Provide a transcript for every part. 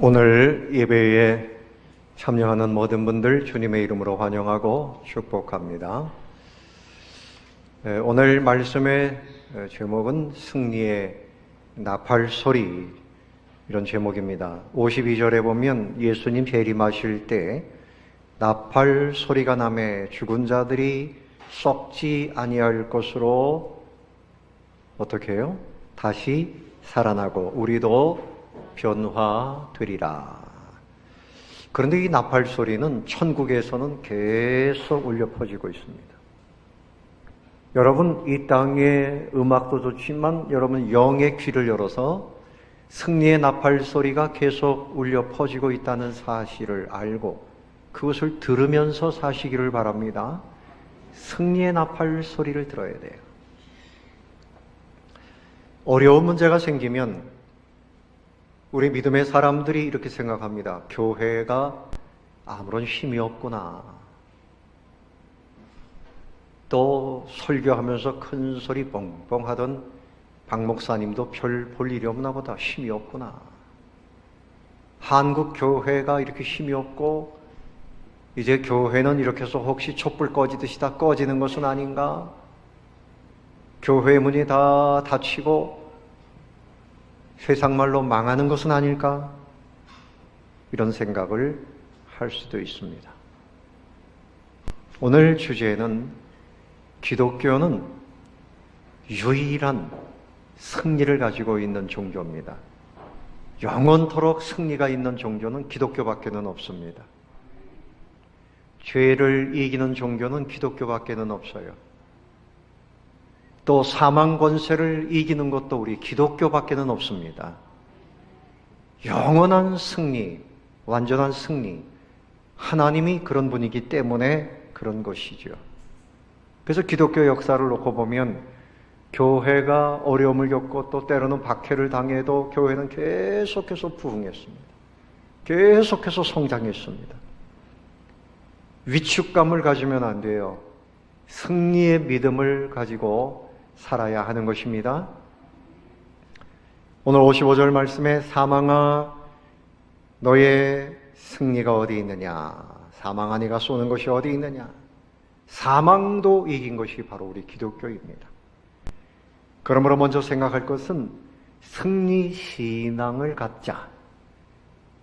오늘 예배에 참여하는 모든 분들 주님의 이름으로 환영하고 축복합니다. 오늘 말씀의 제목은 승리의 나팔소리, 이런 제목입니다. 52절에 보면 예수님 재림하실 때 나팔 소리가 나매 죽은 자들이 썩지 아니할 것으로 어떻게 해요? 다시 살아나고 우리도 변화되리라. 그런데 이 나팔 소리는 천국에서는 계속 울려 퍼지고 있습니다. 여러분, 이 땅의 음악도 좋지만 여러분 영의 귀를 열어서 승리의 나팔 소리가 계속 울려 퍼지고 있다는 사실을 알고 그것을 들으면서 사시기를 바랍니다. 승리의 나팔 소리를 들어야 돼요. 어려운 문제가 생기면 우리 믿음의 사람들이 이렇게 생각합니다. 교회가 아무런 힘이 없구나. 또 설교하면서 큰 소리 뻥뻥 하던 박 목사님도 별 볼 일이 없나 보다. 힘이 없구나. 한국 교회가 이렇게 힘이 없고 이제 교회는 이렇게 해서 혹시 촛불 꺼지듯이 다 꺼지는 것은 아닌가? 교회 문이 다 닫히고 세상 말로 망하는 것은 아닐까? 이런 생각을 할 수도 있습니다. 오늘 주제는 기독교는 유일한 승리를 가지고 있는 종교입니다. 영원토록 승리가 있는 종교는 기독교밖에는 없습니다. 죄를 이기는 종교는 기독교밖에는 없어요. 또 사망 권세를 이기는 것도 우리 기독교밖에는 없습니다. 영원한 승리, 완전한 승리, 하나님이 그런 분이기 때문에 그런 것이죠. 그래서 기독교 역사를 놓고 보면 교회가 어려움을 겪고 또 때로는 박해를 당해도 교회는 계속해서 부흥했습니다. 계속해서 성장했습니다. 위축감을 가지면 안 돼요. 승리의 믿음을 가지고 살아야 하는 것입니다. 오늘 55절 말씀에 사망아 너의 승리가 어디 있느냐? 사망아 네가 쏘는 것이 어디 있느냐? 사망도 이긴 것이 바로 우리 기독교입니다. 그러므로 먼저 생각할 것은 승리 신앙을 갖자.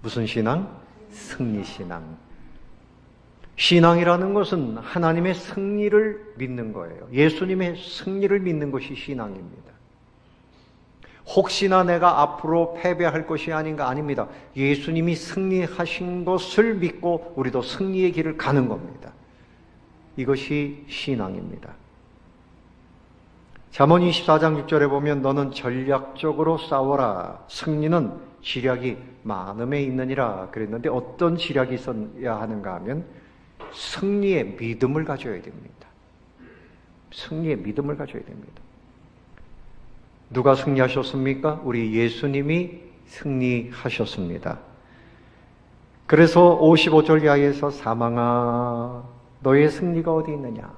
무슨 신앙? 승리 신앙. 신앙이라는 것은 하나님의 승리를 믿는 거예요. 예수님의 승리를 믿는 것이 신앙입니다. 혹시나 내가 앞으로 패배할 것이 아닌가? 아닙니다. 예수님이 승리하신 것을 믿고 우리도 승리의 길을 가는 겁니다. 이것이 신앙입니다. 잠언 24장 6절에 보면 너는 전략적으로 싸워라. 승리는 지략이 많음에 있느니라 그랬는데 어떤 지략이 있어야 하는가 하면 승리의 믿음을 가져야 됩니다. 승리의 믿음을 가져야 됩니다. 누가 승리하셨습니까? 우리 예수님이 승리하셨습니다. 그래서 55절 이하에서 사망아 너의 승리가 어디 있느냐?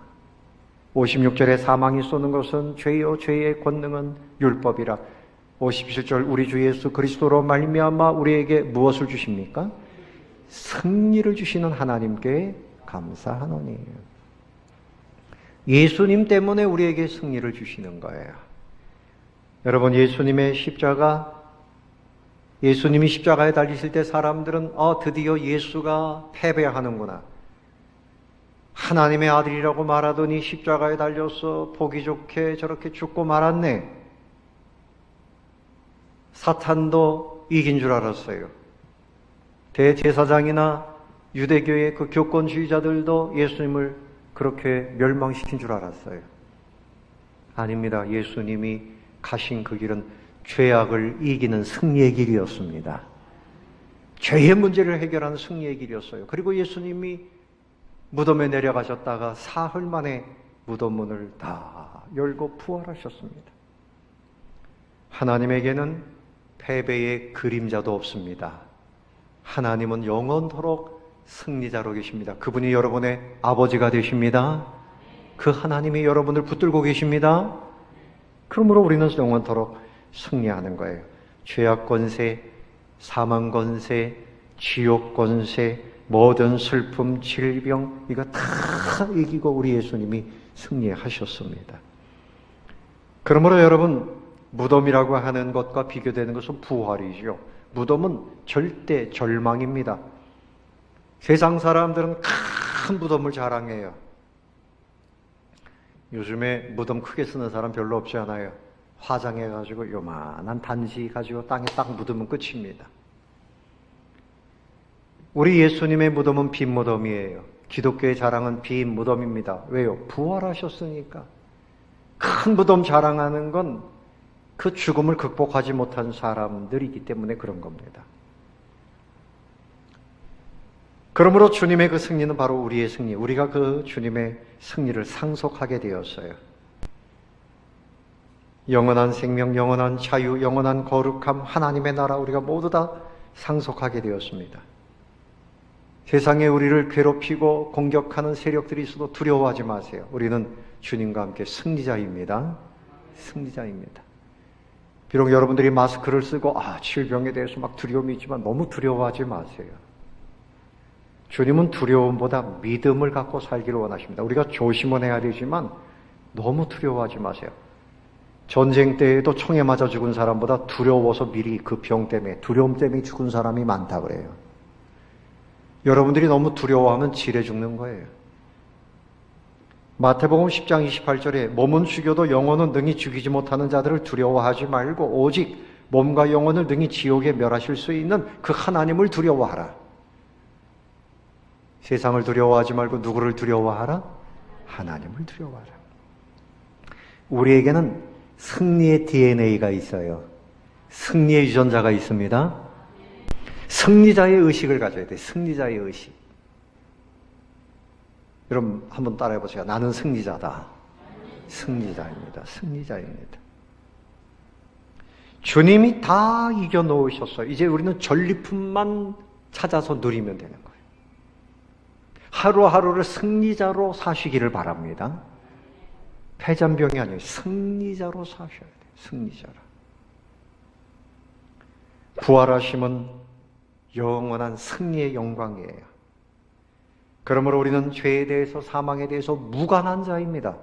56절에 사망이 쏘는 것은 죄요 죄의 권능은 율법이라. 57절 우리 주 예수 그리스도로 말미암아 우리에게 무엇을 주십니까? 승리를 주시는 하나님께 감사하노니. 예수님 때문에 우리에게 승리를 주시는 거예요. 여러분, 예수님의 십자가, 예수님이 십자가에 달리실 때 사람들은 드디어 예수가 패배하는구나. 하나님의 아들이라고 말하더니 십자가에 달려서 보기 좋게 저렇게 죽고 말았네. 사탄도 이긴 줄 알았어요. 대제사장이나 유대교의 그 교권주의자들도 예수님을 그렇게 멸망시킨 줄 알았어요. 아닙니다. 예수님이 가신 그 길은 죄악을 이기는 승리의 길이었습니다. 죄의 문제를 해결하는 승리의 길이었어요. 그리고 예수님이 무덤에 내려가셨다가 사흘 만에 무덤 문을 다 열고 부활하셨습니다. 하나님에게는 패배의 그림자도 없습니다. 하나님은 영원토록 승리자로 계십니다. 그분이 여러분의 아버지가 되십니다. 그 하나님이 여러분을 붙들고 계십니다. 그러므로 우리는 영원토록 승리하는 거예요. 죄악 권세, 사망 권세, 지옥 권세, 모든 슬픔, 질병 이거 다 이기고 우리 예수님이 승리하셨습니다. 그러므로 여러분, 무덤이라고 하는 것과 비교되는 것은 부활이죠. 무덤은 절대 절망입니다. 세상 사람들은 큰 무덤을 자랑해요. 요즘에 무덤 크게 쓰는 사람 별로 없지 않아요. 화장해가지고 요만한 단지 가지고 땅에 딱 묻으면 끝입니다. 우리 예수님의 무덤은 빈 무덤이에요. 기독교의 자랑은 빈 무덤입니다. 왜요? 부활하셨으니까. 큰 무덤 자랑하는 건 그 죽음을 극복하지 못한 사람들이기 때문에 그런 겁니다. 그러므로 주님의 그 승리는 바로 우리의 승리, 우리가 그 주님의 승리를 상속하게 되었어요. 영원한 생명, 영원한 자유, 영원한 거룩함, 하나님의 나라 우리가 모두 다 상속하게 되었습니다. 세상에 우리를 괴롭히고 공격하는 세력들이 있어도 두려워하지 마세요. 우리는 주님과 함께 승리자입니다. 승리자입니다. 비록 여러분들이 마스크를 쓰고 질병에 대해서 막 두려움이 있지만 너무 두려워하지 마세요. 주님은 두려움보다 믿음을 갖고 살기를 원하십니다. 우리가 조심은 해야 되지만 너무 두려워하지 마세요. 전쟁 때에도 총에 맞아 죽은 사람보다 두려워서 미리 그 병 때문에, 두려움 때문에 죽은 사람이 많다 그래요. 여러분들이 너무 두려워하면 질에 죽는 거예요. 마태복음 10장 28절에 몸은 죽여도 영혼은 능히 죽이지 못하는 자들을 두려워하지 말고 오직 몸과 영혼을 능히 지옥에 멸하실 수 있는 그 하나님을 두려워하라. 세상을 두려워하지 말고 누구를 두려워하라? 하나님을 두려워하라. 우리에게는 승리의 DNA가 있어요. 승리의 유전자가 있습니다. 승리자의 의식을 가져야 돼. 승리자의 의식. 여러분 한번 따라해 보세요. 나는 승리자다. 승리자입니다. 승리자입니다. 주님이 다 이겨놓으셨어요. 이제 우리는 전리품만 찾아서 누리면 되는 거예요. 하루하루를 승리자로 사시기를 바랍니다. 패잔병이 아니에요. 승리자로 사셔야 돼요. 승리자로. 부활하심은 영원한 승리의 영광이에요. 그러므로 우리는 죄에 대해서 사망에 대해서 무관한 자입니다.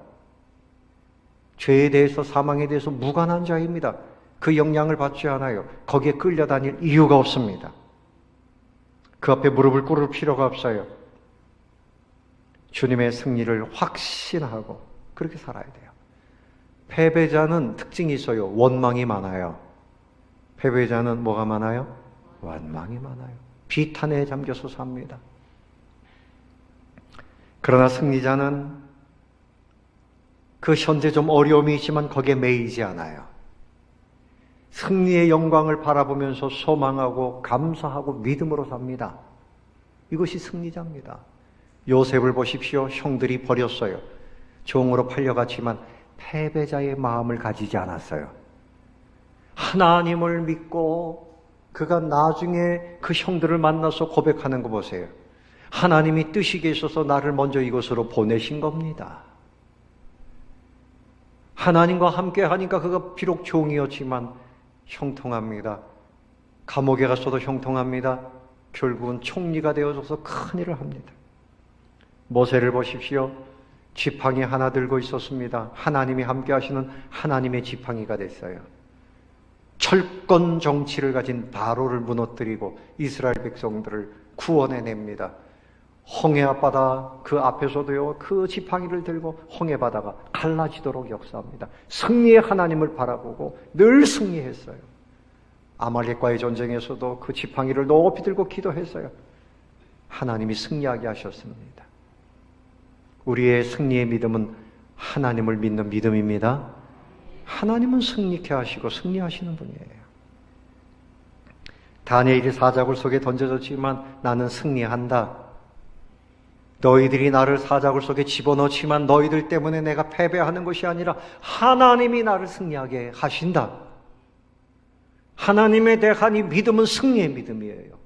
죄에 대해서 사망에 대해서 무관한 자입니다. 그 영향을 받지 않아요. 거기에 끌려다닐 이유가 없습니다. 그 앞에 무릎을 꿇을 필요가 없어요. 주님의 승리를 확신하고 그렇게 살아야 돼요. 패배자는 특징이 있어요. 원망이 많아요. 패배자는 뭐가 많아요? 원망이 많아요. 비탄에 잠겨서 삽니다. 그러나 승리자는 그 현재 좀 어려움이 있지만 거기에 매이지 않아요. 승리의 영광을 바라보면서 소망하고 감사하고 믿음으로 삽니다. 이것이 승리자입니다. 요셉을 보십시오. 형들이 버렸어요. 종으로 팔려갔지만 패배자의 마음을 가지지 않았어요. 하나님을 믿고 그가 나중에 그 형들을 만나서 고백하는 거 보세요. 하나님이 뜻이 계셔서 나를 먼저 이곳으로 보내신 겁니다. 하나님과 함께 하니까 그가 비록 종이었지만 형통합니다. 감옥에 갔어도 형통합니다. 결국은 총리가 되어져서 큰일을 합니다. 모세를 보십시오. 지팡이 하나 들고 있었습니다. 하나님이 함께 하시는 하나님의 지팡이가 됐어요. 철권 정치를 가진 바로를 무너뜨리고 이스라엘 백성들을 구원해냅니다. 홍해 앞바다 그 앞에서도요, 그 지팡이를 들고 홍해 바다가 갈라지도록 역사합니다. 승리의 하나님을 바라보고 늘 승리했어요. 아말렉과의 전쟁에서도 그 지팡이를 높이 들고 기도했어요. 하나님이 승리하게 하셨습니다. 우리의 승리의 믿음은 하나님을 믿는 믿음입니다. 하나님은 승리케 하시고 승리하시는 분이에요. 다니엘이 사자굴 속에 던져졌지만 나는 승리한다. 너희들이 나를 사자굴 속에 집어넣지만 너희들 때문에 내가 패배하는 것이 아니라 하나님이 나를 승리하게 하신다. 하나님에 대한 이 믿음은 승리의 믿음이에요.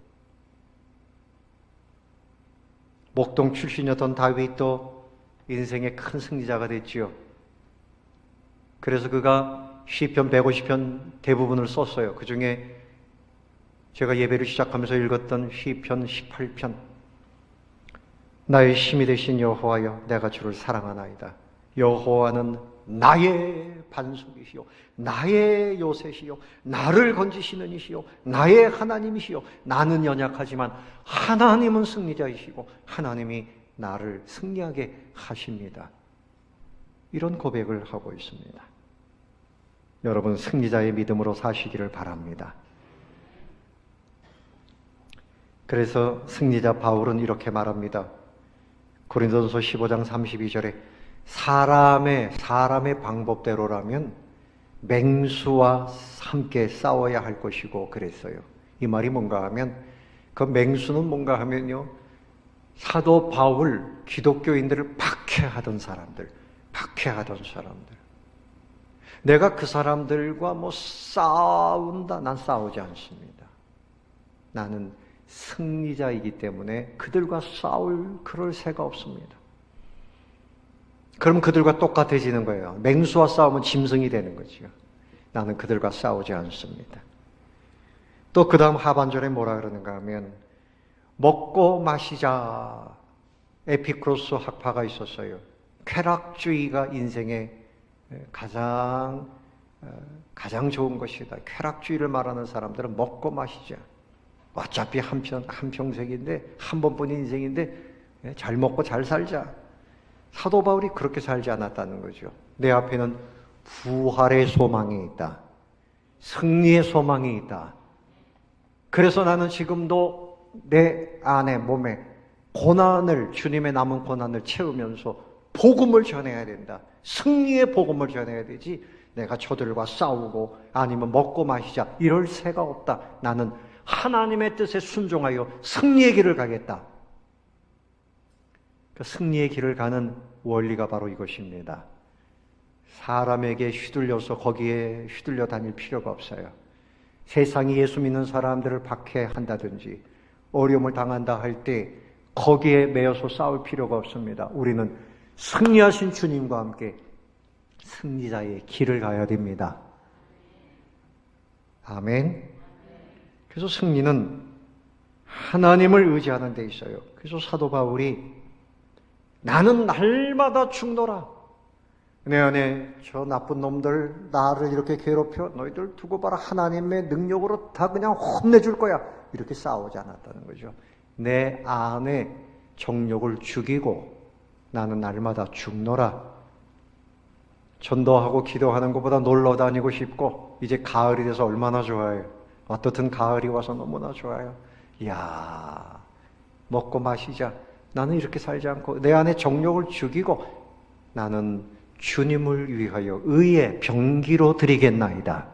목동 출신이었던 다윗도 인생의 큰 승리자가 됐지요. 그래서 그가 시편 150편 대부분을 썼어요. 그 중에 제가 예배를 시작하면서 읽었던 시편 18편, 나의 힘이 되신 여호와여, 내가 주를 사랑하나이다. 여호와는 나의 반석이시요 나의 요새시요 나를 건지시는 이시요 나의 하나님이시요 나는 연약하지만 하나님은 승리자이시고 하나님이 나를 승리하게 하십니다. 이런 고백을 하고 있습니다. 여러분, 승리자의 믿음으로 사시기를 바랍니다. 그래서 승리자 바울은 이렇게 말합니다. 고린도전서 15장 32절에 사람의 방법대로라면 맹수와 함께 싸워야 할 것이고 그랬어요. 이 말이 뭔가 하면, 그 맹수는 뭔가 하면요, 사도 바울 기독교인들을 박해하던 사람들, 내가 그 사람들과 싸운다, 난 싸우지 않습니다. 나는 승리자이기 때문에 그들과 싸울 그럴 새가 없습니다. 그럼 그들과 똑같아지는 거예요. 맹수와 싸우면 짐승이 되는 거죠. 나는 그들과 싸우지 않습니다. 또 그 다음 하반절에 뭐라 그러는가 하면, 먹고 마시자. 에피쿠로스 학파가 있었어요. 쾌락주의가 인생의 가장 좋은 것이다. 쾌락주의를 말하는 사람들은 먹고 마시자. 어차피 한평생인데, 한 번뿐인 인생인데 잘 먹고 잘 살자. 사도 바울이 그렇게 살지 않았다는 거죠. 내 앞에는 부활의 소망이 있다. 승리의 소망이 있다. 그래서 나는 지금도 내 안에 몸에 주님의 남은 고난을 채우면서 복음을 전해야 된다. 승리의 복음을 전해야 되지, 내가 저들과 싸우고 아니면 먹고 마시자 이럴 새가 없다. 나는 하나님의 뜻에 순종하여 승리의 길을 가겠다. 그 승리의 길을 가는 원리가 바로 이것입니다. 사람에게 휘둘려서 거기에 휘둘려 다닐 필요가 없어요. 세상이 예수 믿는 사람들을 박해한다든지 어려움을 당한다 할 때 거기에 매여서 싸울 필요가 없습니다. 우리는 승리하신 주님과 함께 승리자의 길을 가야 됩니다. 아멘. 그래서 승리는 하나님을 의지하는 데 있어요. 그래서 사도 바울이 나는 날마다 죽노라. 내 안에 저 나쁜 놈들 나를 이렇게 괴롭혀, 너희들 두고 봐라, 하나님의 능력으로 다 그냥 혼내줄 거야, 이렇게 싸우지 않았다는 거죠. 내 안에 정욕을 죽이고 나는 날마다 죽노라. 전도하고 기도하는 것보다 놀러 다니고 싶고, 이제 가을이 돼서 얼마나 좋아요. 어떻든 가을이 와서 너무나 좋아요. 이야, 먹고 마시자. 나는 이렇게 살지 않고 내 안에 정욕을 죽이고 나는 주님을 위하여 의의 병기로 드리겠나이다.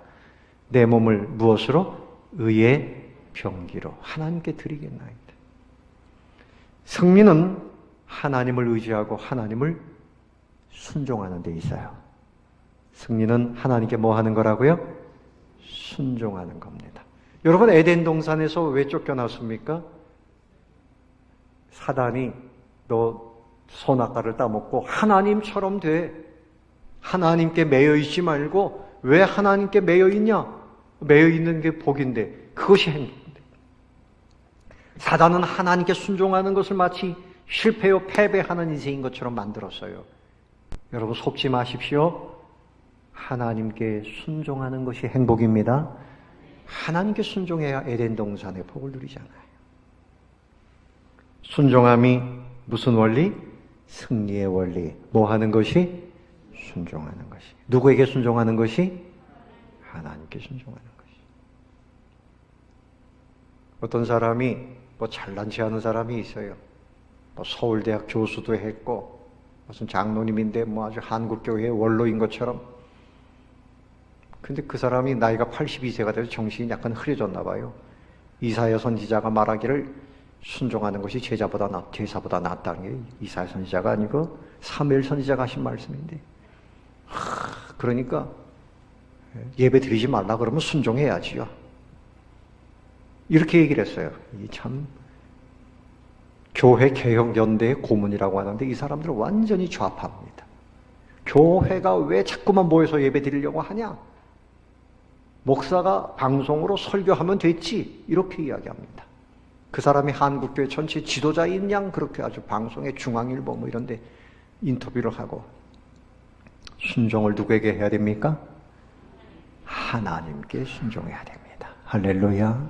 내 몸을 무엇으로? 의의 병기로 하나님께 드리겠나이다. 승리는 하나님을 의지하고 하나님을 순종하는 데 있어요. 승리는 하나님께 뭐 하는 거라고요? 순종하는 겁니다. 여러분, 에덴 동산에서 왜 쫓겨났습니까? 사단이 너 선악과를 따먹고 하나님처럼 돼. 하나님께 매여 있지 말고. 왜 하나님께 매여 있냐? 매여 있는 게 복인데, 그것이 행복인데. 사단은 하나님께 순종하는 것을 마치 실패요 패배하는 인생인 것처럼 만들었어요. 여러분, 속지 마십시오. 하나님께 순종하는 것이 행복입니다. 하나님께 순종해야 에덴 동산의 복을 누리잖아요. 순종함이 무슨 원리? 승리의 원리. 뭐 하는 것이? 순종하는 것이. 누구에게 순종하는 것이? 하나님께 순종하는 것이. 어떤 사람이 잘난 체 하는 사람이 있어요. 서울대학 교수도 했고 무슨 장로님인데 아주 한국교회의 원로인 것처럼. 근데 그 사람이 나이가 82세가 돼서 정신이 약간 흐려졌나 봐요. 이사야 선지자가 말하기를 순종하는 것이 제사보다 낫다는 게 이사야 선지자가 아니고 사무엘 선지자가 하신 말씀인데, 그러니까 예배 드리지 말라 그러면 순종해야지요. 이렇게 얘기를 했어요. 참 교회 개혁연대의 고문이라고 하는데 이 사람들은 완전히 좌파입니다. 교회가 왜 자꾸만 모여서 예배 드리려고 하냐? 목사가 방송으로 설교하면 됐지 이렇게 이야기합니다. 그 사람이 한국교회 전체 지도자인 양 그렇게 아주 방송에 중앙일보 뭐 이런 데 인터뷰를 하고 순종을 누구에게 해야 됩니까? 하나님께 순종해야 됩니다. 할렐루야.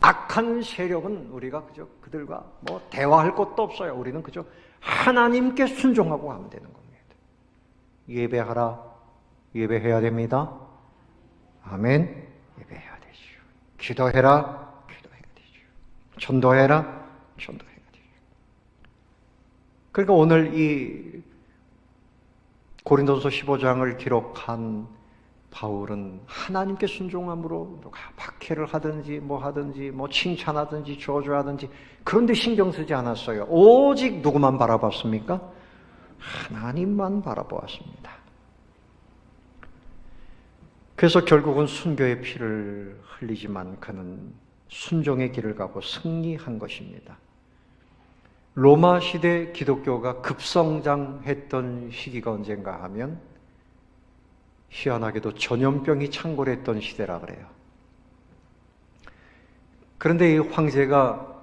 악한 세력은 우리가 그저 그들과 뭐 대화할 것도 없어요. 우리는 그저 하나님께 순종하고 가면 되는 겁니다. 예배하라. 예배해야 됩니다. 아멘. 예배해야 되죠. 기도해라. 기도해야 되죠. 전도해라. 전도해야 되죠. 그러니까 오늘 이 고린도서 15장을 기록한 바울은 하나님께 순종함으로 누가 박해를 하든지 뭐 칭찬하든지 저주하든지 그런 데 신경 쓰지 않았어요. 오직 누구만 바라봤습니까? 하나님만 바라보았습니다. 그래서 결국은 순교의 피를 흘리지만 그는 순종의 길을 가고 승리한 것입니다. 로마 시대 기독교가 급성장했던 시기가 언젠가 하면 희한하게도 전염병이 창궐했던 시대라 그래요. 그런데 이 황제가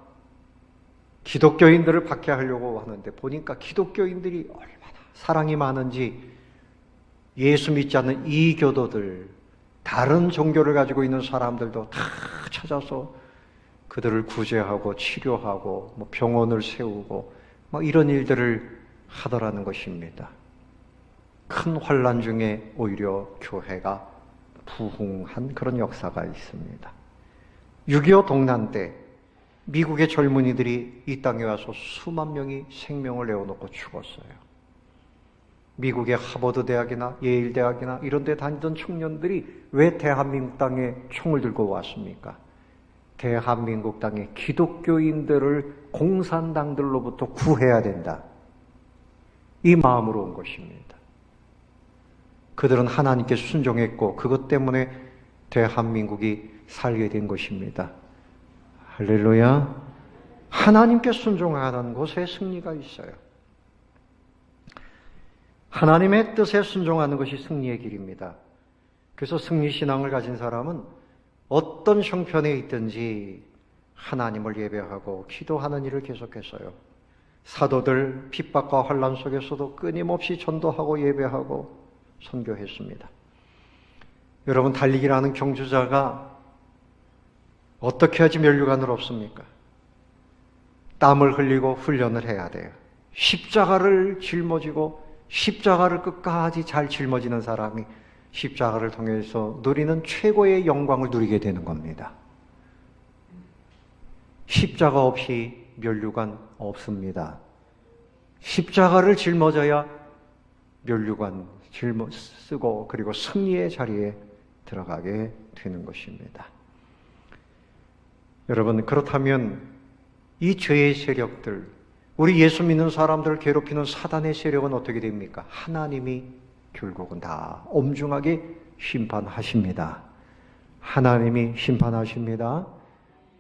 기독교인들을 박해하려고 하는데 보니까 기독교인들이 얼마나 사랑이 많은지 예수 믿지 않는 이교도들, 다른 종교를 가지고 있는 사람들도 다 찾아서 그들을 구제하고 치료하고 뭐 병원을 세우고 뭐 이런 일들을 하더라는 것입니다. 큰 환란 중에 오히려 교회가 부흥한 그런 역사가 있습니다. 6.25 동란 때 미국의 젊은이들이 이 땅에 와서 수만 명이 생명을 내어놓고 죽었어요. 미국의 하버드 대학이나 예일 대학이나 이런 데 다니던 청년들이 왜 대한민국 땅에 총을 들고 왔습니까? 대한민국 땅의 기독교인들을 공산당들로부터 구해야 된다. 이 마음으로 온 것입니다. 그들은 하나님께 순종했고 그것 때문에 대한민국이 살게 된 것입니다. 할렐루야. 하나님께 순종하는 곳에 승리가 있어요. 하나님의 뜻에 순종하는 것이 승리의 길입니다. 그래서 승리신앙을 가진 사람은 어떤 형편에 있든지 하나님을 예배하고 기도하는 일을 계속했어요. 사도들 핍박과 환난 속에서도 끊임없이 전도하고 예배하고 선교했습니다. 여러분, 달리기라는 경주자가 어떻게 하지 면류관을 없습니까? 땀을 흘리고 훈련을 해야 돼요. 십자가를 짊어지고 십자가를 끝까지 잘 짊어지는 사람이 십자가를 통해서 누리는 최고의 영광을 누리게 되는 겁니다. 십자가 없이 면류관 없습니다. 십자가를 짊어져야 면류관 쓰고 그리고 승리의 자리에 들어가게 되는 것입니다. 여러분, 그렇다면 이 죄의 세력들, 우리 예수 믿는 사람들을 괴롭히는 사단의 세력은 어떻게 됩니까? 하나님이 결국은 다 엄중하게 심판하십니다. 하나님이 심판하십니다.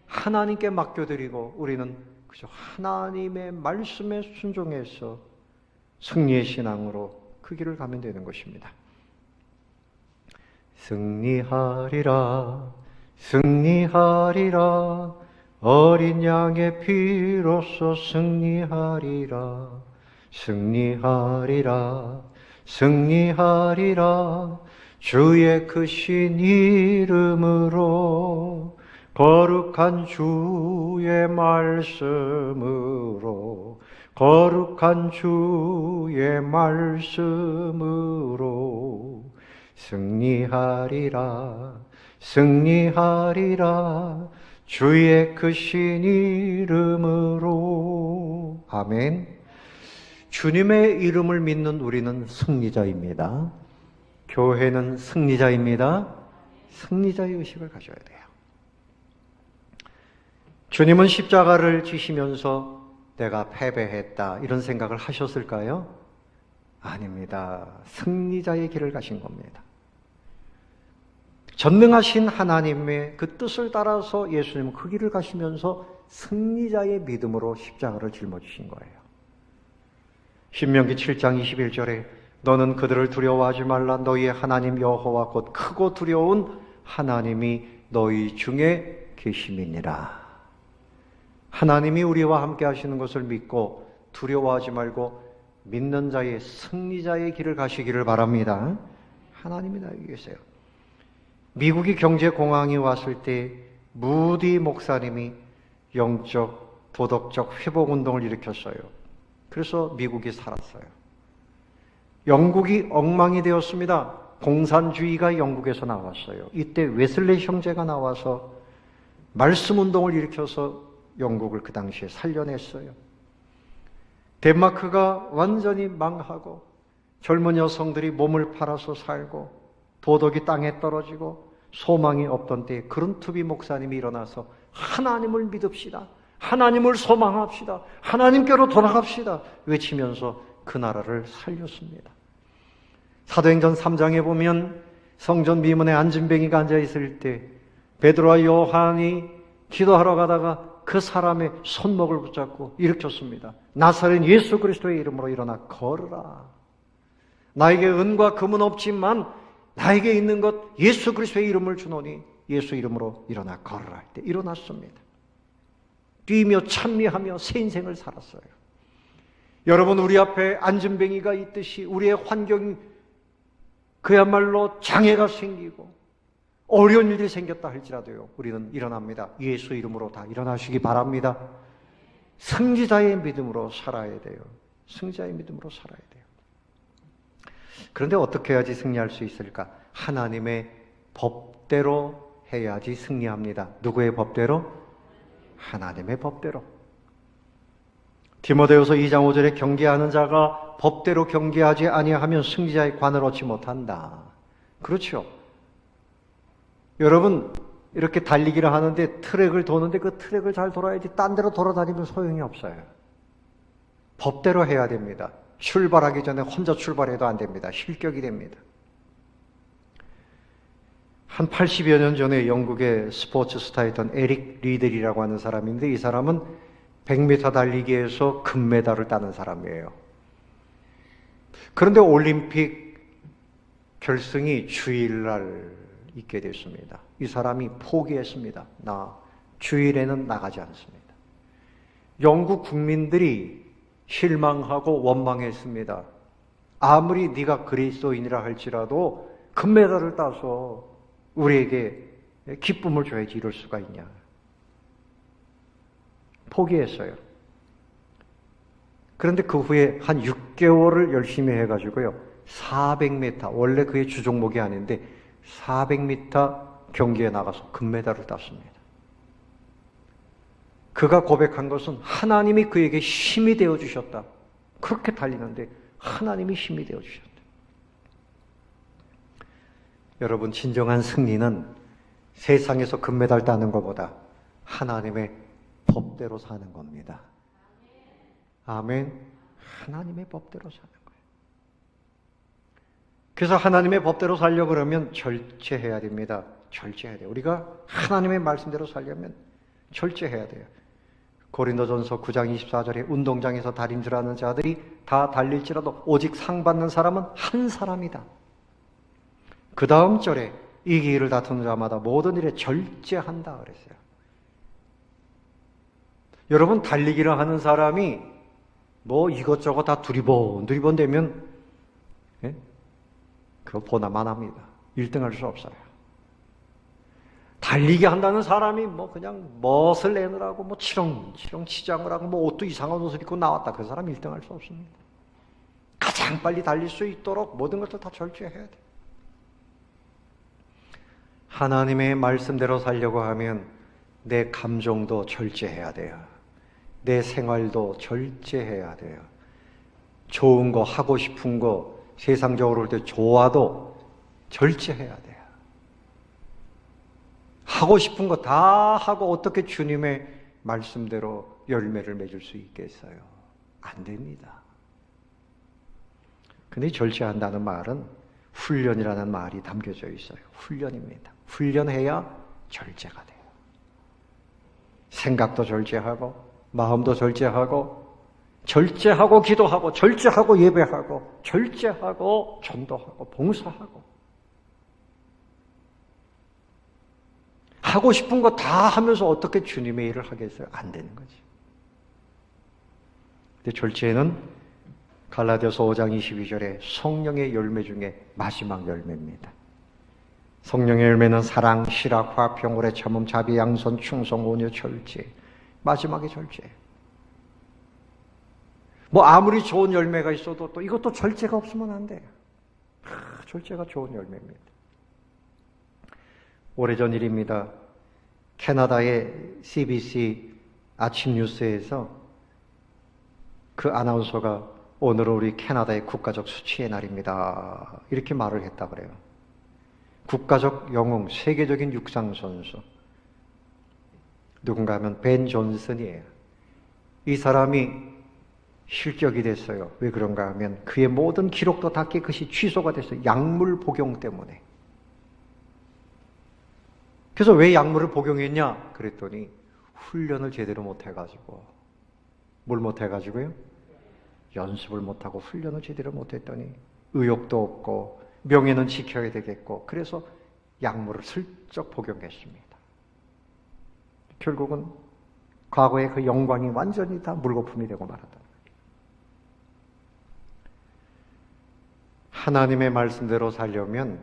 하나님께 맡겨드리고 우리는 그저 하나님의 말씀에 순종해서 승리의 신앙으로 그 길을 가면 되는 것입니다. 승리하리라, 승리하리라, 어린 양의 피로써 승리하리라, 승리하리라, 승리하리라, 주의 크신 이름으로, 거룩한 주의 말씀으로, 거룩한 주의 말씀으로 승리하리라, 승리하리라, 주의 크신 이름으로. 아멘. 주님의 이름을 믿는 우리는 승리자입니다. 교회는 승리자입니다. 승리자의 의식을 가져야 돼요. 주님은 십자가를 지시면서 내가 패배했다 이런 생각을 하셨을까요? 아닙니다. 승리자의 길을 가신 겁니다. 전능하신 하나님의 그 뜻을 따라서 예수님은 그 길을 가시면서 승리자의 믿음으로 십자가를 짊어지신 거예요. 신명기 7장 21절에 너는 그들을 두려워하지 말라. 너희의 하나님 여호와 곧 크고 두려운 하나님이 너희 중에 계심이니라. 하나님이 우리와 함께 하시는 것을 믿고 두려워하지 말고 믿는 자의 승리자의 길을 가시기를 바랍니다. 하나님이 나에게 계세요. 미국이 경제공황이 왔을 때 무디 목사님이 영적, 도덕적 회복운동을 일으켰어요. 그래서 미국이 살았어요. 영국이 엉망이 되었습니다. 공산주의가 영국에서 나왔어요. 이때 웨슬리 형제가 나와서 말씀운동을 일으켜서 영국을 그 당시에 살려냈어요. 덴마크가 완전히 망하고 젊은 여성들이 몸을 팔아서 살고 도덕이 땅에 떨어지고 소망이 없던 때에 그룬투비 목사님이 일어나서 하나님을 믿읍시다. 하나님을 소망합시다. 하나님께로 돌아갑시다. 외치면서 그 나라를 살렸습니다. 사도행전 3장에 보면 성전 미문에 안진뱅이가 앉아있을 때 베드로와 요한이 기도하러 가다가 그 사람의 손목을 붙잡고 일으켰습니다. 나사렛 예수 그리스도의 이름으로 일어나 걸으라. 나에게 은과 금은 없지만 나에게 있는 것 예수 그리스도의 이름을 주노니 예수 이름으로 일어나 걸으라 할 때 일어났습니다. 뛰며 찬미하며 새 인생을 살았어요. 여러분, 우리 앞에 안진뱅이가 있듯이 우리의 환경이 그야말로 장애가 생기고 어려운 일이 생겼다 할지라도요, 우리는 일어납니다. 예수 이름으로 다 일어나시기 바랍니다. 승리자의 믿음으로 살아야 돼요. 승자의 믿음으로 살아야 돼요. 그런데 어떻게 해야지 승리할 수 있을까? 하나님의 법대로 해야지 승리합니다. 누구의 법대로? 하나님의 법대로. 디모데후서 2장 5절에 경계하는 자가 법대로 경계하지 아니하면 승리자의 관을 얻지 못한다. 그렇죠. 여러분, 이렇게 달리기를 하는데 트랙을 도는데 그 트랙을 잘 돌아야지 딴 데로 돌아다니면 소용이 없어요. 법대로 해야 됩니다. 출발하기 전에 혼자 출발해도 안 됩니다. 실격이 됩니다. 한 80여 년 전에 영국의 스포츠 스타였던 에릭 리들이라고 하는 사람인데 이 사람은 100m 달리기에서 금메달을 따는 사람이에요. 그런데 올림픽 결승이 주일날 있게 됐습니다. 이 사람이 포기했습니다. 나 주일에는 나가지 않습니다. 영국 국민들이 실망하고 원망했습니다. 아무리 네가 그리스도인이라 할지라도 금메달을 따서 우리에게 기쁨을 줘야지 이럴 수가 있냐. 포기했어요. 그런데 그 후에 한 6개월을 열심히 해가지고요, 400m, 원래 그의 주종목이 아닌데 400m 경기에 나가서 금메달을 땄습니다. 그가 고백한 것은 하나님이 그에게 힘이 되어주셨다. 그렇게 달리는데 하나님이 힘이 되어주셨다. 여러분, 진정한 승리는 세상에서 금메달 따는 것보다 하나님의 법대로 사는 겁니다. 아멘. 하나님의 법대로 사는 거예요. 그래서 하나님의 법대로 살려고 그러면 절제해야 됩니다. 절제해야 돼요. 우리가 하나님의 말씀대로 살려면 절제해야 돼요. 고린도전서 9장 24절에 운동장에서 달인질하는 자들이 다 달릴지라도 오직 상 받는 사람은 한 사람이다. 그 다음 절에 이기기를 다투는 자마다 모든 일에 절제한다 그랬어요. 여러분, 달리기를 하는 사람이 뭐 이것저것 다 두리번 되면 그거 보나만 합니다. 1등 할 수 없어요. 달리기 한다는 사람이 뭐 그냥 멋을 내느라고 뭐 치렁치렁 치장을 하고 뭐 옷도 이상한 옷을 입고 나왔다. 그 사람 1등 할 수 없습니다. 가장 빨리 달릴 수 있도록 모든 것들 다 절제해야 돼. 하나님의 말씀대로 살려고 하면 내 감정도 절제해야 돼요. 내 생활도 절제해야 돼요. 좋은 거, 하고 싶은 거, 세상적으로 볼 때 좋아도 절제해야 돼요. 하고 싶은 거 다 하고 어떻게 주님의 말씀대로 열매를 맺을 수 있겠어요? 안 됩니다. 근데 절제한다는 말은 훈련이라는 말이 담겨져 있어요. 훈련입니다. 훈련해야 절제가 돼요. 생각도 절제하고 마음도 절제하고 절제하고 기도하고 절제하고 예배하고 절제하고 전도하고 봉사하고 하고 싶은 거 다 하면서 어떻게 주님의 일을 하겠어요? 안 되는 거지. 근데 절제는 갈라디아서 5장 22절에 성령의 열매 중에 마지막 열매입니다. 성령의 열매는 사랑, 실학, 화평, 오래 참음, 자비, 양선, 충성, 온유, 절제. 마지막에 절제. 뭐 아무리 좋은 열매가 있어도 또 이것도 절제가 없으면 안 돼요. 절제가 좋은 열매입니다. 오래전 일입니다. 캐나다의 CBC 아침 뉴스에서 그 아나운서가 오늘은 우리 캐나다의 국가적 수치의 날입니다. 이렇게 말을 했다 그래요. 국가적 영웅, 세계적인 육상 선수. 누군가 하면 벤 존슨이에요. 이 사람이 실격이 됐어요. 왜 그런가 하면 그의 모든 기록도 다 깨끗이 취소가 됐어요. 약물 복용 때문에. 그래서 왜 약물을 복용했냐? 그랬더니 훈련을 제대로 못해가지고. 뭘 못해가지고요? 연습을 못하고 훈련을 제대로 못했더니 의욕도 없고 명예는 지켜야 되겠고 그래서 약물을 슬쩍 복용했습니다. 결국은 과거의 그 영광이 완전히 다 물거품이 되고 말았다. 하나님의 말씀대로 살려면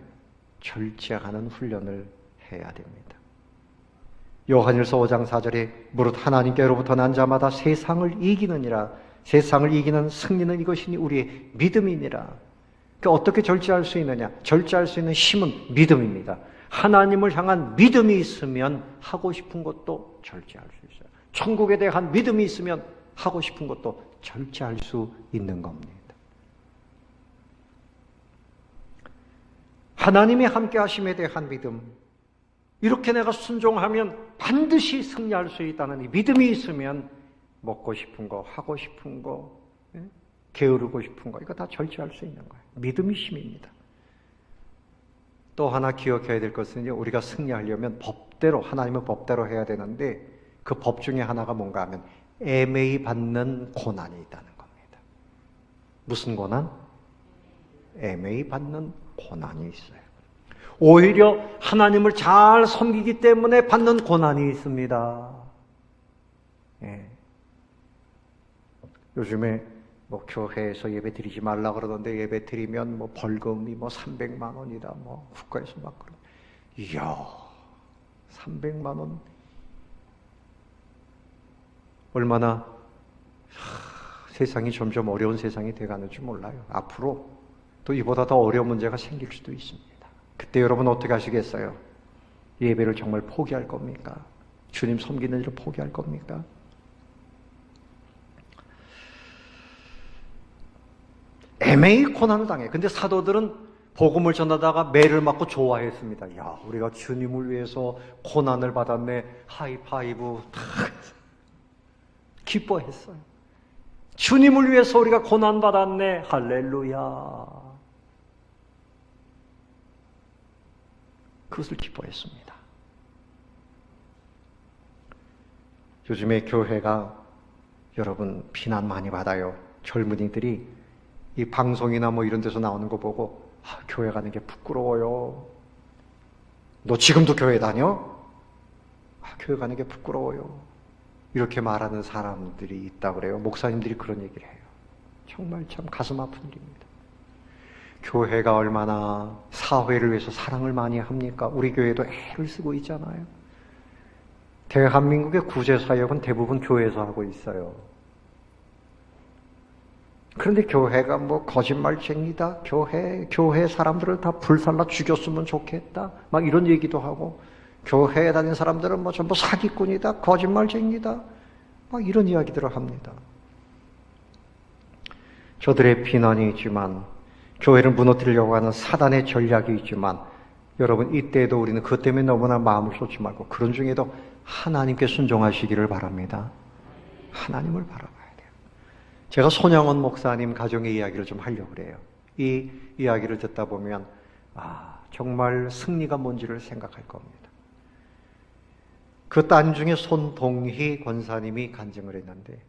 절제하는 훈련을 해야 됩니다. 요한일서 5장 4절에 무릇 하나님께로부터 난 자마다 세상을 이기느니라. 세상을 이기는 승리는 이것이니 우리의 믿음이니라. 그러니까 어떻게 절제할 수 있느냐? 절제할 수 있는 힘은 믿음입니다. 하나님을 향한 믿음이 있으면 하고 싶은 것도 절제할 수 있어요. 천국에 대한 믿음이 있으면 하고 싶은 것도 절제할 수 있는 겁니다. 하나님의 함께 하심에 대한 믿음. 이렇게 내가 순종하면 반드시 승리할 수 있다는 이 믿음이 있으면 먹고 싶은 거, 하고 싶은 거, 게으르고 싶은 거 이거 다 절제할 수 있는 거예요. 믿음이 힘입니다. 또 하나 기억해야 될 것은 우리가 승리하려면 법대로, 하나님의 법대로 해야 되는데 그 법 중에 하나가 뭔가 하면 애매히 받는 고난이 있다는 겁니다. 무슨 고난? 애매히 받는 고난이 있어요. 오히려 하나님을 잘 섬기기 때문에 받는 고난이 있습니다. 예. 요즘에 뭐 교회에서 예배 드리지 말라 그러던데 예배 드리면 뭐 벌금이 뭐 300만 원이다 뭐 국가에서 막 그러. 이야, 300만 원 얼마나 세상이 점점 어려운 세상이 돼가는 줄 몰라요. 앞으로 또 이보다 더 어려운 문제가 생길 수도 있습니다. 그때 여러분 어떻게 하시겠어요? 예배를 정말 포기할 겁니까? 주님 섬기는 일을 포기할 겁니까? 애매히 고난을 당해. 근데 사도들은 복음을 전하다가 매를 맞고 좋아했습니다. 야, 우리가 주님을 위해서 고난을 받았네. 하이파이브 탁 기뻐했어요. 주님을 위해서 우리가 고난 받았네. 할렐루야. 그것을 기뻐했습니다. 요즘에 교회가 여러분 비난 많이 받아요. 젊은이들이 이 방송이나 뭐 이런 데서 나오는 거 보고 교회 가는 게 부끄러워요. 너 지금도 교회 다녀? 교회 가는 게 부끄러워요. 이렇게 말하는 사람들이 있다고 그래요. 목사님들이 그런 얘기를 해요. 정말 참 가슴 아픈 일입니다. 교회가 얼마나 사회를 위해서 사랑을 많이 합니까? 우리 교회도 애를 쓰고 있잖아요. 대한민국의 구제사역은 대부분 교회에서 하고 있어요. 그런데 교회가 뭐 거짓말쟁이다. 교회 사람들을 다 불살라 죽였으면 좋겠다. 막 이런 얘기도 하고, 교회에 다니는 사람들은 뭐 전부 사기꾼이다. 거짓말쟁이다. 막 이런 이야기들을 합니다. 저들의 비난이 있지만, 교회를 무너뜨리려고 하는 사단의 전략이 있지만, 여러분 이때에도 우리는 그것 때문에 너무나 마음을 쏟지 말고 그런 중에도 하나님께 순종하시기를 바랍니다. 하나님을 바라봐야 돼요. 제가 손양원 목사님 가정의 이야기를 좀 하려고 그래요. 이 이야기를 듣다 보면 정말 승리가 뭔지를 생각할 겁니다. 그 딸 중에 손동희 권사님이 간증을 했는데,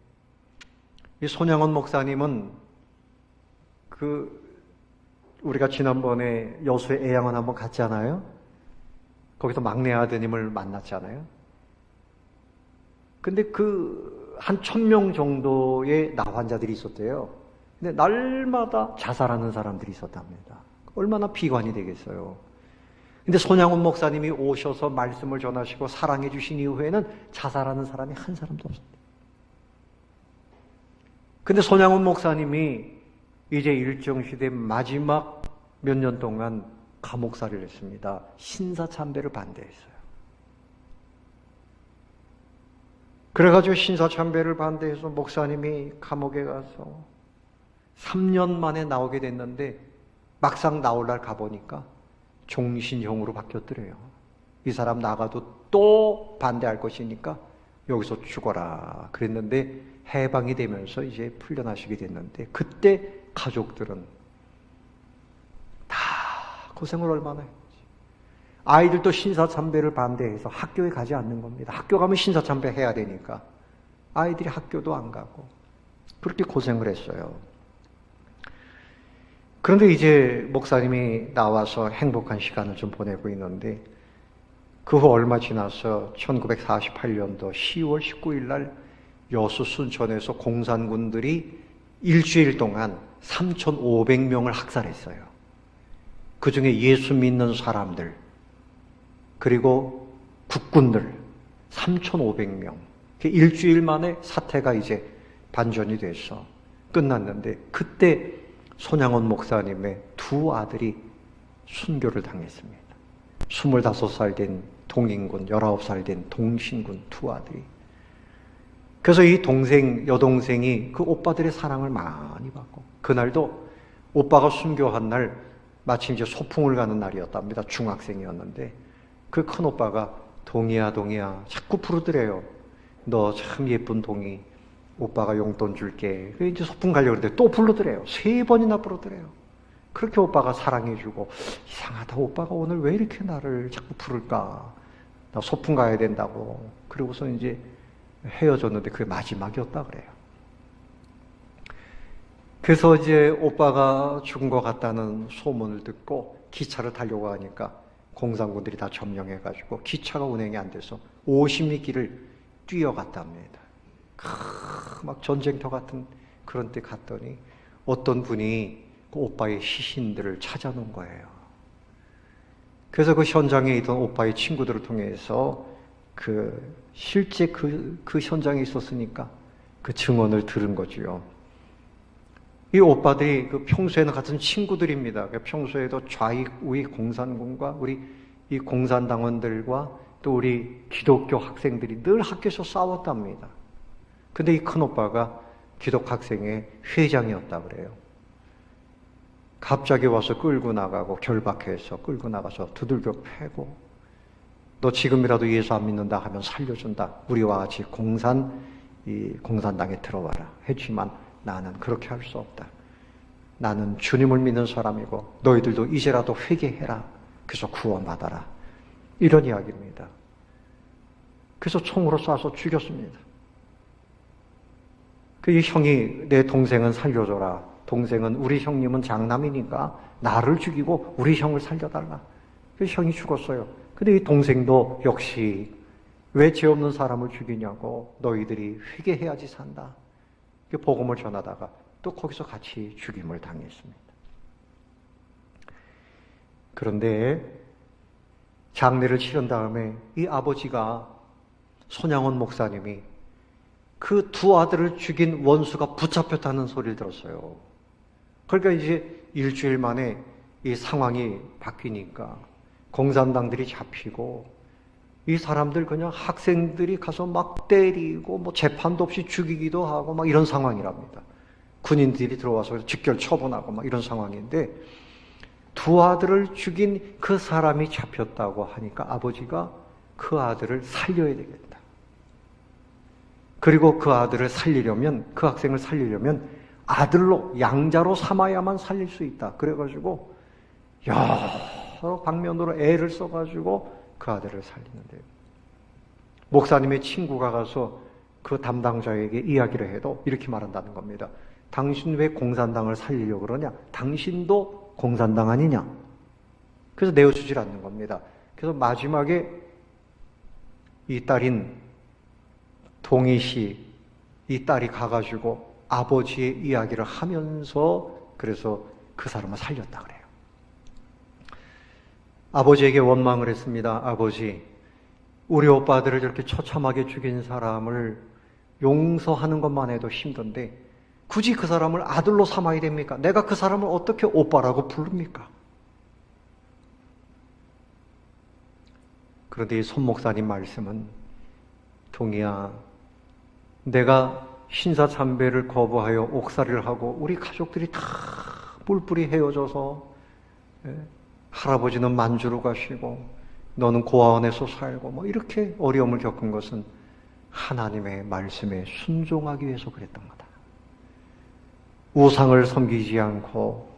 이 손양원 목사님은 우리가 지난번에 여수의 애양원 한번 갔잖아요. 거기서 막내 아드님을 만났잖아요. 근데 한 1,000명 정도의 나환자들이 있었대요. 근데 날마다 자살하는 사람들이 있었답니다. 얼마나 비관이 되겠어요. 근데 손양훈 목사님이 오셔서 말씀을 전하시고 사랑해 주신 이후에는 자살하는 사람이 한 사람도 없었대요. 근데 손양훈 목사님이 이제 일정시대 마지막 몇 년 동안 감옥살이를 했습니다. 신사참배를 반대했어요. 그래가지고 신사참배를 반대해서 목사님이 감옥에 가서 3년 만에 나오게 됐는데 막상 나올 날 가보니까 종신형으로 바뀌었더래요. 이 사람 나가도 또 반대할 것이니까 여기서 죽어라 그랬는데 해방이 되면서 이제 풀려나시게 됐는데 그때 가족들은 다 고생을 얼마나 했지. 아이들도 신사참배를 반대해서 학교에 가지 않는 겁니다. 학교 가면 신사참배 해야 되니까 아이들이 학교도 안 가고 그렇게 고생을 했어요. 그런데 이제 목사님이 나와서 행복한 시간을 좀 보내고 있는데 그 후 얼마 지나서 1948년도 10월 19일 날 여수 순천에서 공산군들이 일주일 동안 3,500명을 학살했어요. 그 중에 예수 믿는 사람들 그리고 국군들 3,500명. 일주일 만에 사태가 이제 반전이 돼서 끝났는데 그때 손양원 목사님의 두 아들이 순교를 당했습니다. 25살 된 동인군, 19살 된 동신군 두 아들이. 그래서 이 여동생이 그 오빠들의 사랑을 많이 받고 그날도 오빠가 순교한 날 마침 이제 소풍을 가는 날이었답니다. 중학생이었는데 그 큰 오빠가 동이야 자꾸 부르더래요. 너 참 예쁜 동이 오빠가 용돈 줄게. 이제 소풍 가려고 그러는데 또 부르더래요. 3번이나 부르더래요. 그렇게 오빠가 사랑해주고 이상하다 오빠가 오늘 왜 이렇게 나를 자꾸 부를까. 나 소풍 가야 된다고. 그러고서 이제 헤어졌는데 그게 마지막이었다 그래요. 그래서 이제 오빠가 죽은 것 같다는 소문을 듣고 기차를 타려고 하니까 공산군들이 다 점령해가지고 기차가 운행이 안 돼서 50리길을 뛰어갔답니다. 막 전쟁터 같은 그런 데 갔더니 어떤 분이 그 오빠의 시신들을 찾아놓은 거예요. 그래서 그 현장에 있던 오빠의 친구들을 통해서 실제 그 현장에 있었으니까 그 증언을 들은 거지요. 이 오빠들이 평소에는 같은 친구들입니다. 평소에도 좌익, 우익 공산군과 우리 이 공산당원들과 또 우리 기독교 학생들이 늘 학교에서 싸웠답니다. 근데 이 큰오빠가 기독학생의 회장이었다 그래요. 갑자기 와서 끌고 나가고 결박해서 끌고 나가서 두들겨 패고 너 지금이라도 예수 안 믿는다 하면 살려준다. 우리와 같이 공산당에 들어와라. 했지만 나는 그렇게 할 수 없다. 나는 주님을 믿는 사람이고 너희들도 이제라도 회개해라. 그래서 구원받아라. 이런 이야기입니다. 그래서 총으로 쏴서 죽였습니다. 이 형이 내 동생은 살려줘라. 동생은 우리 형님은 장남이니까 나를 죽이고 우리 형을 살려달라. 그래서 형이 죽었어요. 근데 이 동생도 역시 왜 죄 없는 사람을 죽이냐고 너희들이 회개해야지 산다. 복음을 전하다가 또 거기서 같이 죽임을 당했습니다. 그런데 장례를 치른 다음에 이 아버지가 손양원 목사님이 그 두 아들을 죽인 원수가 붙잡혔다는 소리를 들었어요. 그러니까 이제 일주일 만에 이 상황이 바뀌니까 공산당들이 잡히고 이 사람들 그냥 학생들이 가서 막 때리고 뭐 재판도 없이 죽이기도 하고 막 이런 상황이랍니다. 군인들이 들어와서 직결 처분하고 막 이런 상황인데 두 아들을 죽인 그 사람이 잡혔다고 하니까 아버지가 그 아들을 살려야 되겠다. 그리고 그 아들을 살리려면, 그 학생을 살리려면 아들로, 양자로 삼아야만 살릴 수 있다. 그래가지고 여러 방면으로 애를 써가지고 그 아들을 살리는데요. 목사님의 친구가 가서 그 담당자에게 이야기를 해도 이렇게 말한다는 겁니다. 당신 왜 공산당을 살리려고 그러냐? 당신도 공산당 아니냐? 그래서 내어주질 않는 겁니다. 그래서 마지막에 이 딸인 동희 씨, 이 딸이 가가지고 아버지의 이야기를 하면서 그래서 그 사람을 살렸다 그래요. 아버지에게 원망을 했습니다. 아버지, 우리 오빠들을 저렇게 처참하게 죽인 사람을 용서하는 것만 해도 힘든데 굳이 그 사람을 아들로 삼아야 됩니까? 내가 그 사람을 어떻게 오빠라고 부릅니까? 그런데 이 손 목사님 말씀은, 동희야, 내가 신사참배를 거부하여 옥살이를 하고 우리 가족들이 다 뿔뿔이 헤어져서 할아버지는 만주로 가시고 너는 고아원에서 살고 뭐 이렇게 어려움을 겪은 것은 하나님의 말씀에 순종하기 위해서 그랬던 거다. 우상을 섬기지 않고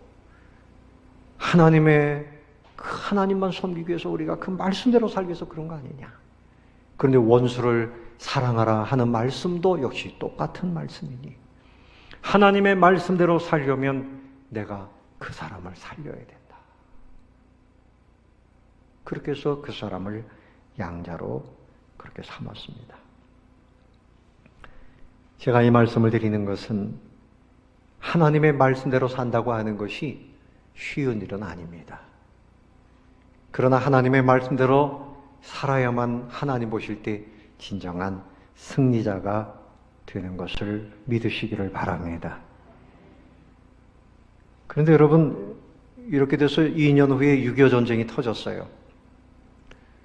하나님만 섬기기 위해서 우리가 그 말씀대로 살기 위해서 그런 거 아니냐. 그런데 원수를 사랑하라 하는 말씀도 역시 똑같은 말씀이니 하나님의 말씀대로 살려면 내가 그 사람을 살려야 된다. 그렇게 해서 그 사람을 양자로 그렇게 삼았습니다. 제가 이 말씀을 드리는 것은 하나님의 말씀대로 산다고 하는 것이 쉬운 일은 아닙니다. 그러나 하나님의 말씀대로 살아야만 하나님 보실 때 진정한 승리자가 되는 것을 믿으시기를 바랍니다. 그런데 여러분, 이렇게 돼서 2년 후에 6.25 전쟁이 터졌어요.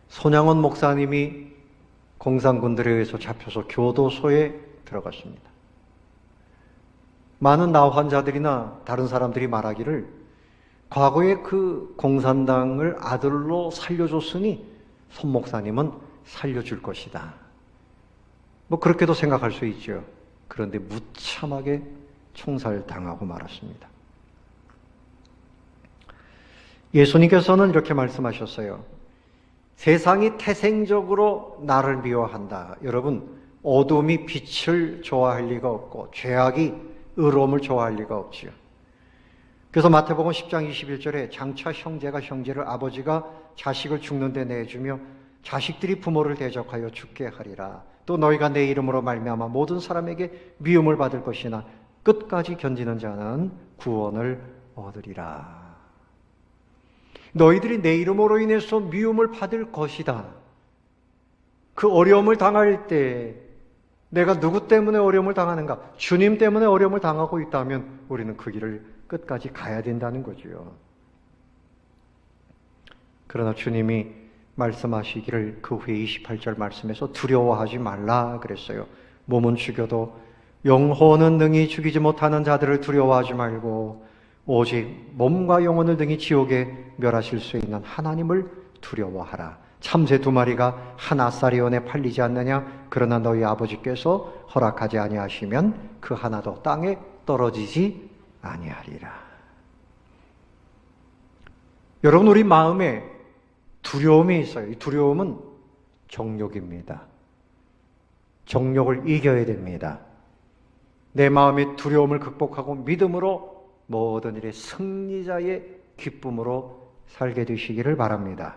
손양원 목사님이 공산군들에 의해서 잡혀서 교도소에 들어갔습니다. 많은 나 환자들이나 다른 사람들이 말하기를 과거에 그 공산당을 아들로 살려줬으니 손 목사님은 살려줄 것이다. 뭐 그렇게도 생각할 수 있죠. 그런데 무참하게 총살당하고 말았습니다. 예수님께서는 이렇게 말씀하셨어요. 세상이 태생적으로 나를 미워한다. 여러분, 어둠이 빛을 좋아할 리가 없고 죄악이 의로움을 좋아할 리가 없지요. 그래서 마태복음 10장 21절에 장차 형제가 형제를, 아버지가 자식을 죽는 데 내주며 자식들이 부모를 대적하여 죽게 하리라. 또 너희가 내 이름으로 말미암아 모든 사람에게 미움을 받을 것이나 끝까지 견디는 자는 구원을 얻으리라. 너희들이 내 이름으로 인해서 미움을 받을 것이다. 그 어려움을 당할 때 내가 누구 때문에 어려움을 당하는가? 주님 때문에 어려움을 당하고 있다면 우리는 그 길을 끝까지 가야 된다는 거죠. 그러나 주님이 말씀하시기를 그 후에 28절 말씀에서 두려워하지 말라 그랬어요. 몸은 죽여도 영혼은 능히 죽이지 못하는 자들을 두려워하지 말고 오직 몸과 영혼을 등이 지옥에 멸하실 수 있는 하나님을 두려워하라. 참새 2마리가 한 아사리온에 팔리지 않느냐? 그러나 너희 아버지께서 허락하지 아니하시면 그 하나도 땅에 떨어지지 아니하리라. 여러분, 우리 마음에 두려움이 있어요. 이 두려움은 정욕입니다. 정욕을 이겨야 됩니다. 내 마음의 두려움을 극복하고 믿음으로 모든 일의 승리자의 기쁨으로 살게 되시기를 바랍니다.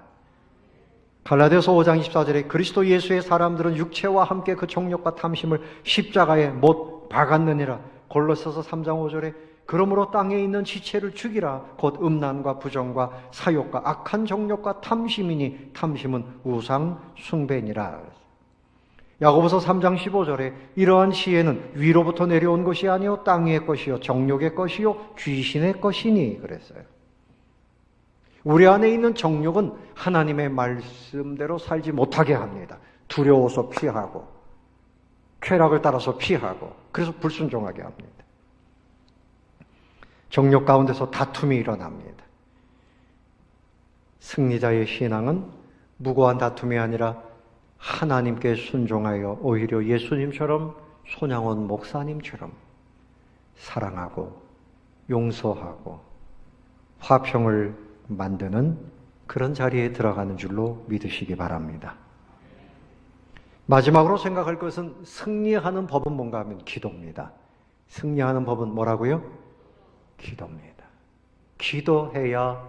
갈라디아서 5장 24절에 그리스도 예수의 사람들은 육체와 함께 그 정욕과 탐심을 십자가에 못 박았느니라. 골로새서 3장 5절에 그러므로 땅에 있는 지체를 죽이라. 곧 음란과 부정과 사욕과 악한 정욕과 탐심이니 탐심은 우상 숭배니라. 야고보서 3장 15절에 이러한 시에는 위로부터 내려온 것이 아니요 땅 위의 것이요 정욕의 것이요 귀신의 것이니 그랬어요. 우리 안에 있는 정욕은 하나님의 말씀대로 살지 못하게 합니다. 두려워서 피하고 쾌락을 따라서 피하고 그래서 불순종하게 합니다. 정욕 가운데서 다툼이 일어납니다. 승리자의 신앙은 무고한 다툼이 아니라 하나님께 순종하여 오히려 예수님처럼 손양원 목사님처럼 사랑하고 용서하고 화평을 만드는 그런 자리에 들어가는 줄로 믿으시기 바랍니다. 마지막으로 생각할 것은 승리하는 법은 뭔가 하면 기도입니다. 승리하는 법은 뭐라고요? 기도입니다. 기도해야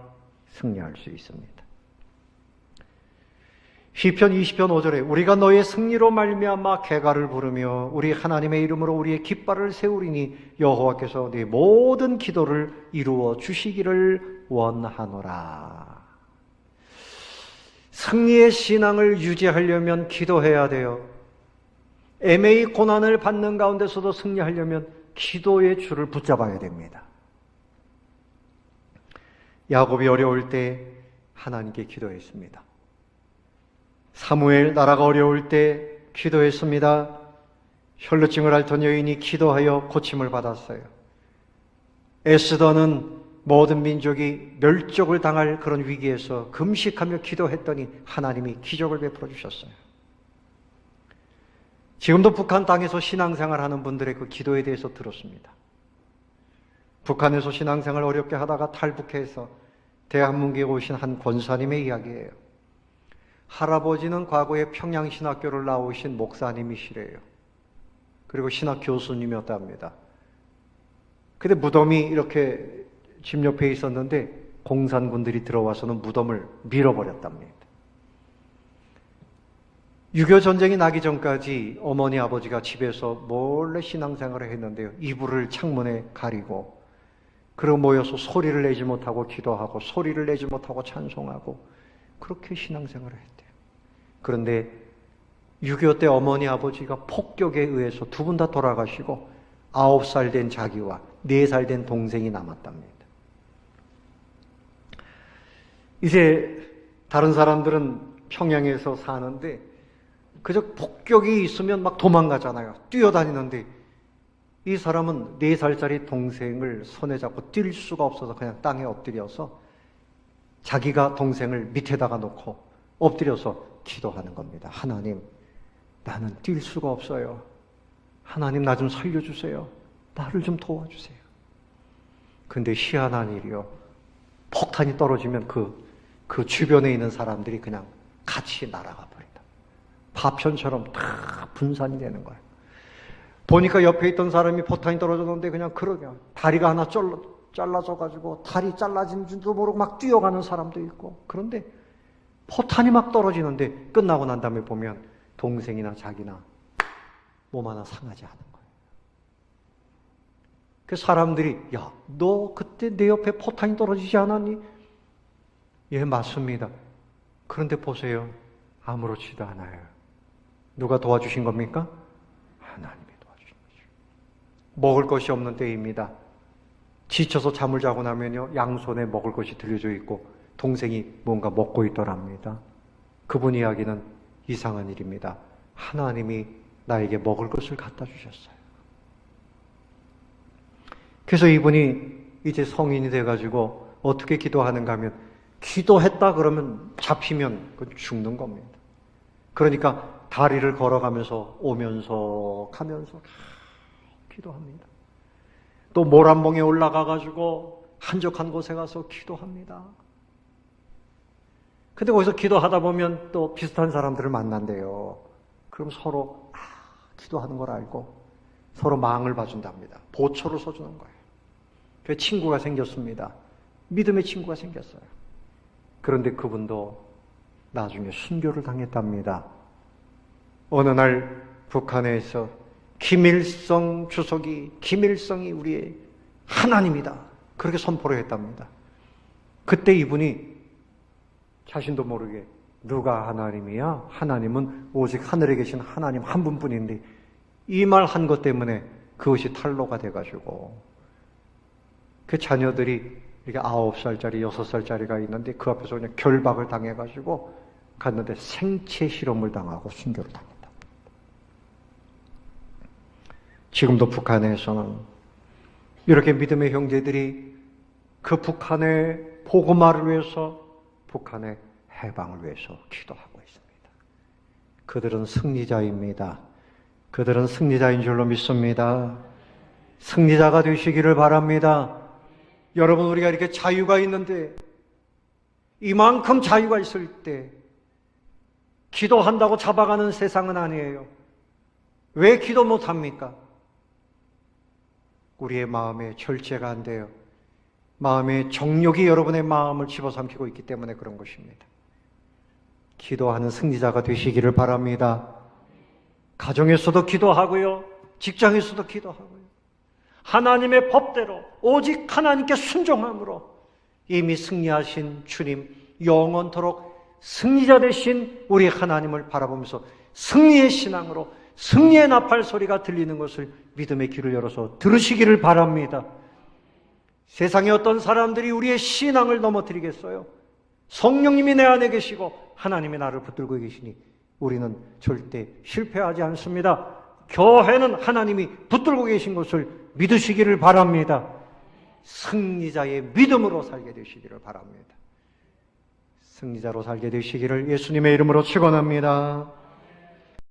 승리할 수 있습니다. 시편 20편 5절에 우리가 너의 승리로 말미암아 개가를 부르며 우리 하나님의 이름으로 우리의 깃발을 세우리니 여호와께서 네 모든 기도를 이루어 주시기를 원하노라. 승리의 신앙을 유지하려면 기도해야 돼요. 애매히 고난을 받는 가운데서도 승리하려면 기도의 줄을 붙잡아야 됩니다. 야곱이 어려울 때 하나님께 기도했습니다. 사무엘 나라가 어려울 때 기도했습니다. 혈루증을 앓던 여인이 기도하여 고침을 받았어요. 에스더는 모든 민족이 멸족을 당할 그런 위기에서 금식하며 기도했더니 하나님이 기적을 베풀어 주셨어요. 지금도 북한 땅에서 신앙생활하는 분들의 그 기도에 대해서 들었습니다. 북한에서 신앙생활 어렵게 하다가 탈북해서 대한민국에 오신 한 권사님의 이야기예요. 할아버지는 과거에 평양신학교를 나오신 목사님이시래요. 그리고 신학 교수님이었답니다. 근데 무덤이 이렇게 집 옆에 있었는데 공산군들이 들어와서는 무덤을 밀어버렸답니다. 6.25 전쟁이 나기 전까지 어머니 아버지가 집에서 몰래 신앙생활을 했는데요. 이불을 창문에 가리고 그리고 모여서 소리를 내지 못하고 기도하고 소리를 내지 못하고 찬송하고 그렇게 신앙생활을 했대요. 그런데 6.25 때 어머니 아버지가 폭격에 의해서 두 분 다 돌아가시고 9살 된 자기와 4살 된 동생이 남았답니다. 이제 다른 사람들은 평양에서 사는데 그저 폭격이 있으면 막 도망가잖아요. 뛰어다니는데 이 사람은 4살짜리 동생을 손에 잡고 뛸 수가 없어서 그냥 땅에 엎드려서 자기가 동생을 밑에다가 놓고 엎드려서 기도하는 겁니다. 하나님, 나는 뛸 수가 없어요. 하나님, 나 좀 살려주세요. 나를 좀 도와주세요. 근데 희한한 일이요. 폭탄이 떨어지면 그 주변에 있는 사람들이 그냥 같이 날아가 버린다. 파편처럼 다 분산이 되는 거예요. 보니까 옆에 있던 사람이 포탄이 떨어졌는데 그냥 그러냐. 다리가 하나 잘라져가지고 다리 잘라진 줄도 모르고 막 뛰어가는 사람도 있고. 그런데 포탄이 막 떨어지는데 끝나고 난 다음에 보면 동생이나 자기나 몸 하나 상하지 않은 거예요. 그 사람들이 야, 너 그때 내 옆에 포탄이 떨어지지 않았니? 예, 맞습니다. 그런데 보세요. 아무렇지도 않아요. 누가 도와주신 겁니까? 하나님이 도와주신 거죠. 먹을 것이 없는 때입니다. 지쳐서 잠을 자고 나면요, 양손에 먹을 것이 들려져 있고 동생이 뭔가 먹고 있더랍니다. 그분 이야기는 이상한 일입니다. 하나님이 나에게 먹을 것을 갖다 주셨어요. 그래서 이분이 이제 성인이 돼가지고 어떻게 기도하는가 하면 기도했다 그러면 잡히면 그건 죽는 겁니다. 그러니까 다리를 걸어가면서 오면서 가면서 기도합니다. 또 모란봉에 올라가가지고 한적한 곳에 가서 기도합니다. 근데 거기서 기도하다 보면 또 비슷한 사람들을 만난대요. 그럼 서로 기도하는 걸 알고 서로 망을 봐준답니다. 보초를 써주는 거예요. 그 친구가 생겼습니다. 믿음의 친구가 생겼어요. 그런데 그분도 나중에 순교를 당했답니다. 어느 날 북한에서 김일성이 우리의 하나님이다. 그렇게 선포를 했답니다. 그때 이분이 자신도 모르게 누가 하나님이야? 하나님은 오직 하늘에 계신 하나님 한 분뿐인데 이 말 한 것 때문에 그것이 탄로가 돼가지고 그 자녀들이 이렇게 9살짜리, 6살짜리가 있는데 그 앞에서 그냥 결박을 당해가지고 갔는데 생체 실험을 당하고 순교를 당했다. 지금도 북한에서는 이렇게 믿음의 형제들이 그 북한의 복음화를 위해서 북한의 해방을 위해서 기도하고 있습니다. 그들은 승리자입니다. 그들은 승리자인 줄로 믿습니다. 승리자가 되시기를 바랍니다. 여러분, 우리가 이렇게 자유가 있는데 이만큼 자유가 있을 때 기도한다고 잡아가는 세상은 아니에요. 왜 기도 못합니까? 우리의 마음에 절제가 안 돼요. 마음의 정욕이 여러분의 마음을 집어삼키고 있기 때문에 그런 것입니다. 기도하는 승리자가 되시기를 바랍니다. 가정에서도 기도하고요. 직장에서도 기도하고요. 하나님의 법대로 오직 하나님께 순종함으로 이미 승리하신 주님, 영원토록 승리자 되신 우리 하나님을 바라보면서 승리의 신앙으로 승리의 나팔 소리가 들리는 것을 믿음의 귀를 열어서 들으시기를 바랍니다. 세상에 어떤 사람들이 우리의 신앙을 넘어뜨리겠어요? 성령님이 내 안에 계시고 하나님이 나를 붙들고 계시니 우리는 절대 실패하지 않습니다. 교회는 하나님이 붙들고 계신 것을 믿으시기를 바랍니다. 승리자의 믿음으로 살게 되시기를 바랍니다. 승리자로 살게 되시기를 예수님의 이름으로 축원합니다.